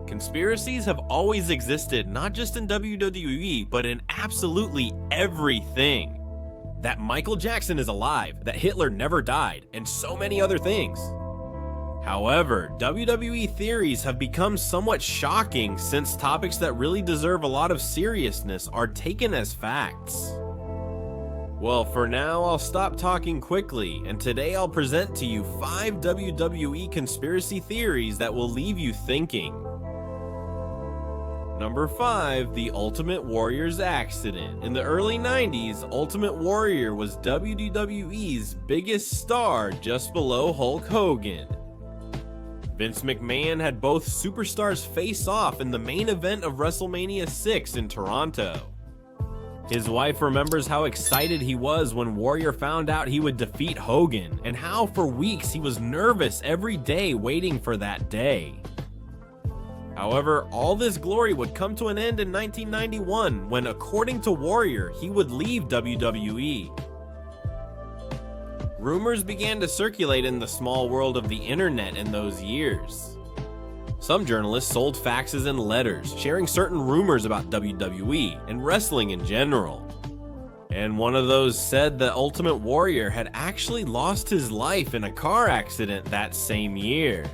Conspiracies have always existed, not just in WWE, but in absolutely everything. That Michael Jackson is alive, that Hitler never died, and so many other things. However, WWE theories have become somewhat shocking since topics that really deserve a lot of seriousness are taken as facts. Well, for now, I'll stop talking quickly, and today I'll present to you 5 WWE conspiracy theories that will leave you thinking. Number 5, the Ultimate Warrior's accident. In the early 90s, Ultimate Warrior was WWE's biggest star, just below Hulk Hogan. Vince McMahon had both superstars face off in the main event of WrestleMania 6 in Toronto. His wife remembers how excited he was when Warrior found out he would defeat Hogan, and how for weeks he was nervous every day waiting for that day. However, all this glory would come to an end in 1991 when, according to Warrior, he would leave WWE. Rumors began to circulate in the small world of the internet in those years. Some journalists sold faxes and letters, sharing certain rumors about WWE and wrestling in general. And one of those said that Ultimate Warrior had actually lost his life in a car accident that same year.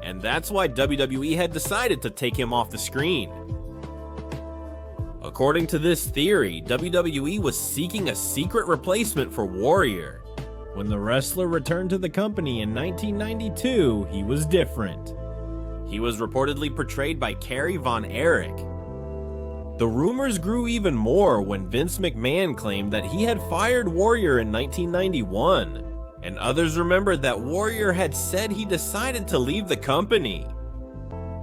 And that's why WWE had decided to take him off the screen. According to this theory, WWE was seeking a secret replacement for Warrior. When the wrestler returned to the company in 1992, he was different. He was reportedly portrayed by Kerry Von Erich. The rumors grew even more when Vince McMahon claimed that he had fired Warrior in 1991. And others remembered that Warrior had said he decided to leave the company.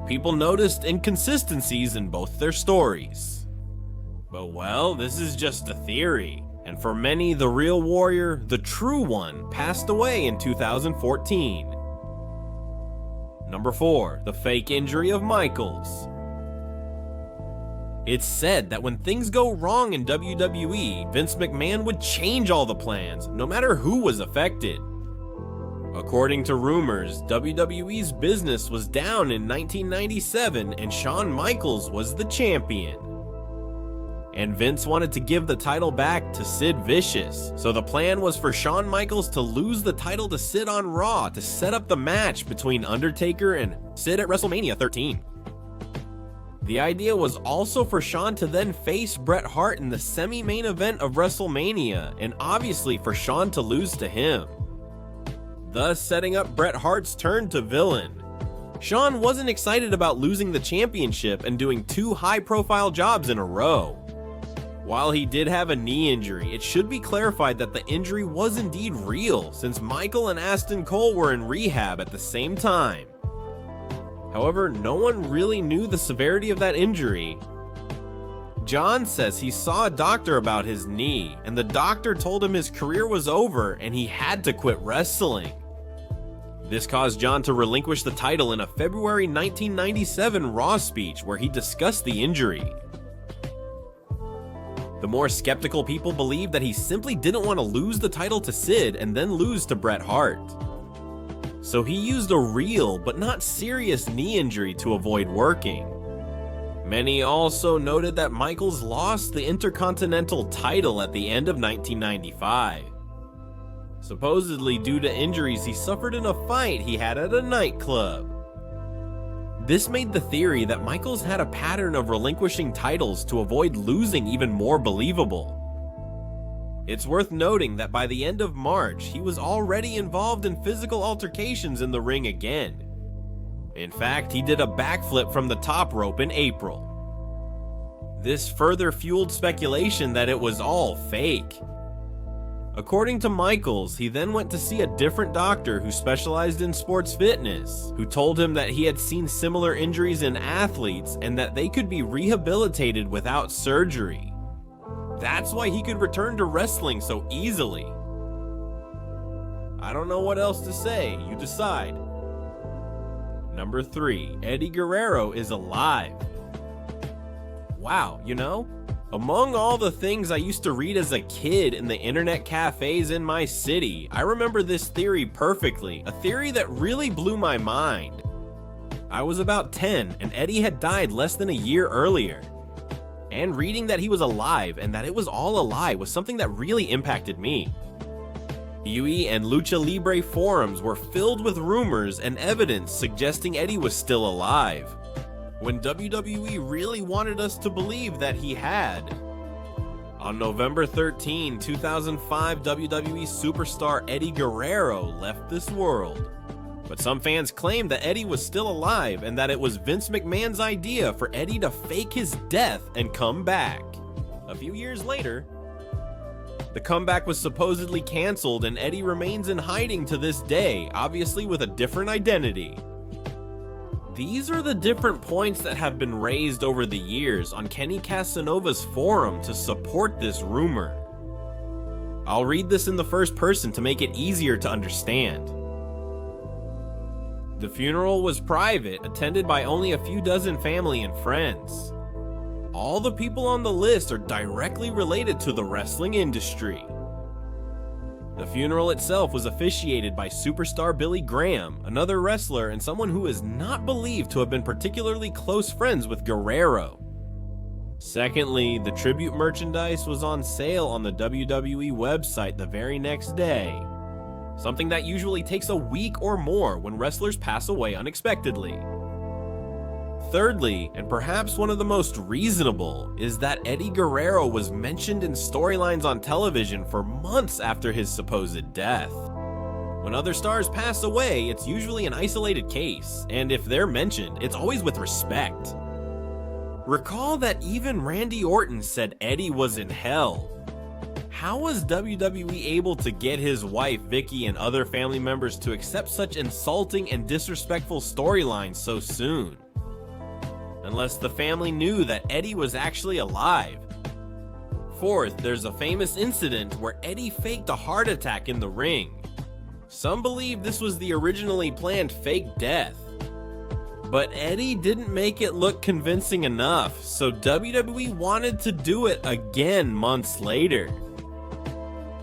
People noticed inconsistencies in both their stories. But well, this is just a theory, and for many, the real Warrior, the true one, passed away in 2014. Number 4, the fake injury of Michaels. It's said that when things go wrong in WWE, Vince McMahon would change all the plans, no matter who was affected. According to rumors, WWE's business was down in 1997 and Shawn Michaels was the champion. And Vince wanted to give the title back to Sid Vicious, so the plan was for Shawn Michaels to lose the title to Sid on Raw to set up the match between Undertaker and Sid at WrestleMania 13. The idea was also for Shawn to then face Bret Hart in the semi-main event of WrestleMania, and obviously for Shawn to lose to him, thus setting up Bret Hart's turn to villain. Shawn wasn't excited about losing the championship and doing 2 high-profile jobs in a row. While he did have a knee injury, it should be clarified that the injury was indeed real, since Michael and Aston Cole were in rehab at the same time. However, no one really knew the severity of that injury. John says he saw a doctor about his knee, and the doctor told him his career was over and he had to quit wrestling. This caused John to relinquish the title in a February 1997 Raw speech where he discussed the injury. The more skeptical people believed that he simply didn't want to lose the title to Sid and then lose to Bret Hart. So he used a real but not serious knee injury to avoid working. Many also noted that Michaels lost the Intercontinental title at the end of 1995. Supposedly due to injuries he suffered in a fight he had at a nightclub. This made the theory that Michaels had a pattern of relinquishing titles to avoid losing even more believable. It's worth noting that by the end of March, he was already involved in physical altercations in the ring again. In fact, he did a backflip from the top rope in April. This further fueled speculation that it was all fake. According to Michaels, he then went to see a different doctor who specialized in sports fitness, who told him that he had seen similar injuries in athletes and that they could be rehabilitated without surgery. That's why he could return to wrestling so easily. I don't know what else to say, you decide. Number 3, Eddie Guerrero is alive. Wow, you know, among all the things I used to read as a kid in the internet cafes in my city, I remember this theory perfectly, a theory that really blew my mind. I was about 10 and Eddie had died less than a year earlier. And reading that he was alive and that it was all a lie was something that really impacted me. WWE and Lucha Libre forums were filled with rumors and evidence suggesting Eddie was still alive, when WWE really wanted us to believe that he had. On November 13, 2005, WWE superstar Eddie Guerrero left this world. But some fans claimed that Eddie was still alive and that it was Vince McMahon's idea for Eddie to fake his death and come back. A few years later, the comeback was supposedly canceled and Eddie remains in hiding to this day, obviously with a different identity. These are the different points that have been raised over the years on Kenny Casanova's forum to support this rumor. I'll read this in the first person to make it easier to understand. The funeral was private, attended by only a few dozen family and friends. All the people on the list are directly related to the wrestling industry. The funeral itself was officiated by superstar Billy Graham, another wrestler and someone who is not believed to have been particularly close friends with Guerrero. Secondly, the tribute merchandise was on sale on the WWE website the very next day, something that usually takes a week or more when wrestlers pass away unexpectedly. Thirdly, and perhaps one of the most reasonable, is that Eddie Guerrero was mentioned in storylines on television for months after his supposed death. When other stars pass away, it's usually an isolated case, and if they're mentioned, it's always with respect. Recall that even Randy Orton said Eddie was in hell. How was WWE able to get his wife Vicky and other family members to accept such insulting and disrespectful storylines so soon? Unless the family knew that Eddie was actually alive. Fourth, there's a famous incident where Eddie faked a heart attack in the ring. Some believe this was the originally planned fake death. But Eddie didn't make it look convincing enough, so WWE wanted to do it again months later.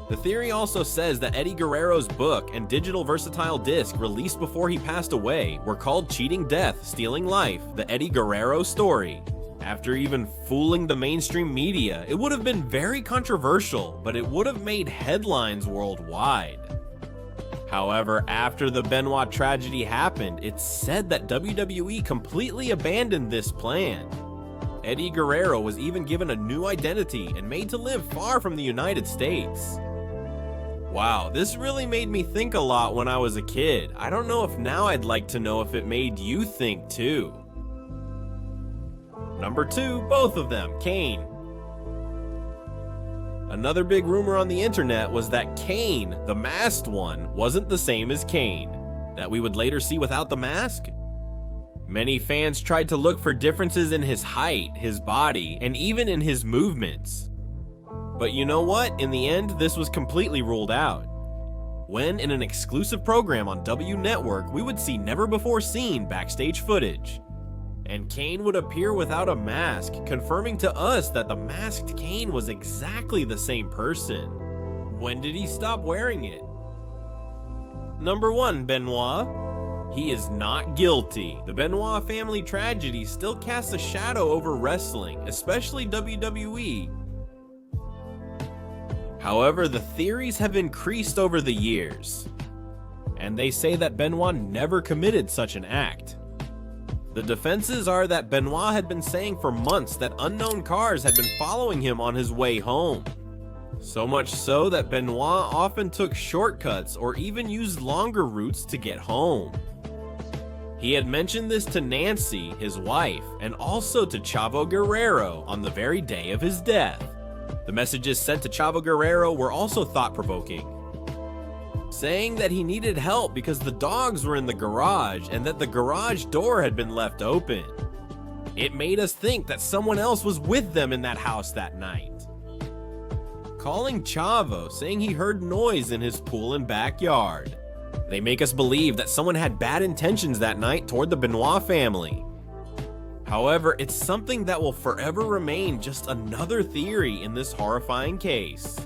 The theory also says that Eddie Guerrero's book and digital versatile disc released before he passed away were called Cheating Death, Stealing Life, the Eddie Guerrero Story. After even fooling the mainstream media, it would have been very controversial, but it would have made headlines worldwide. However, after the Benoit tragedy happened, it's said that WWE completely abandoned this plan. Eddie Guerrero was even given a new identity and made to live far from the United States. Wow, this really made me think a lot when I was a kid. I don't know if now I'd like to know if it made you think too. Number 2, both of them, Kane. Another big rumor on the internet was that Kane, the masked one, wasn't the same as Kane, that we would later see without the mask. Many fans tried to look for differences in his height, his body, and even in his movements. But you know what? In the end, this was completely ruled out. When, in an exclusive program on W Network, we would see never-before-seen backstage footage. And Kane would appear without a mask, confirming to us that the masked Kane was exactly the same person. When did he stop wearing it? Number 1, Benoit. He is not guilty. The Benoit family tragedy still casts a shadow over wrestling, especially WWE. However, the theories have increased over the years, and they say that Benoit never committed such an act. The defenses are that Benoit had been saying for months that unknown cars had been following him on his way home. So much so that Benoit often took shortcuts or even used longer routes to get home. He had mentioned this to Nancy, his wife, and also to Chavo Guerrero on the very day of his death. The messages sent to Chavo Guerrero were also thought-provoking, saying that he needed help because the dogs were in the garage and that the garage door had been left open. It made us think that someone else was with them in that house that night. Calling Chavo, saying he heard noise in his pool and backyard. They make us believe that someone had bad intentions that night toward the Benoit family. However, it's something that will forever remain just another theory in this horrifying case.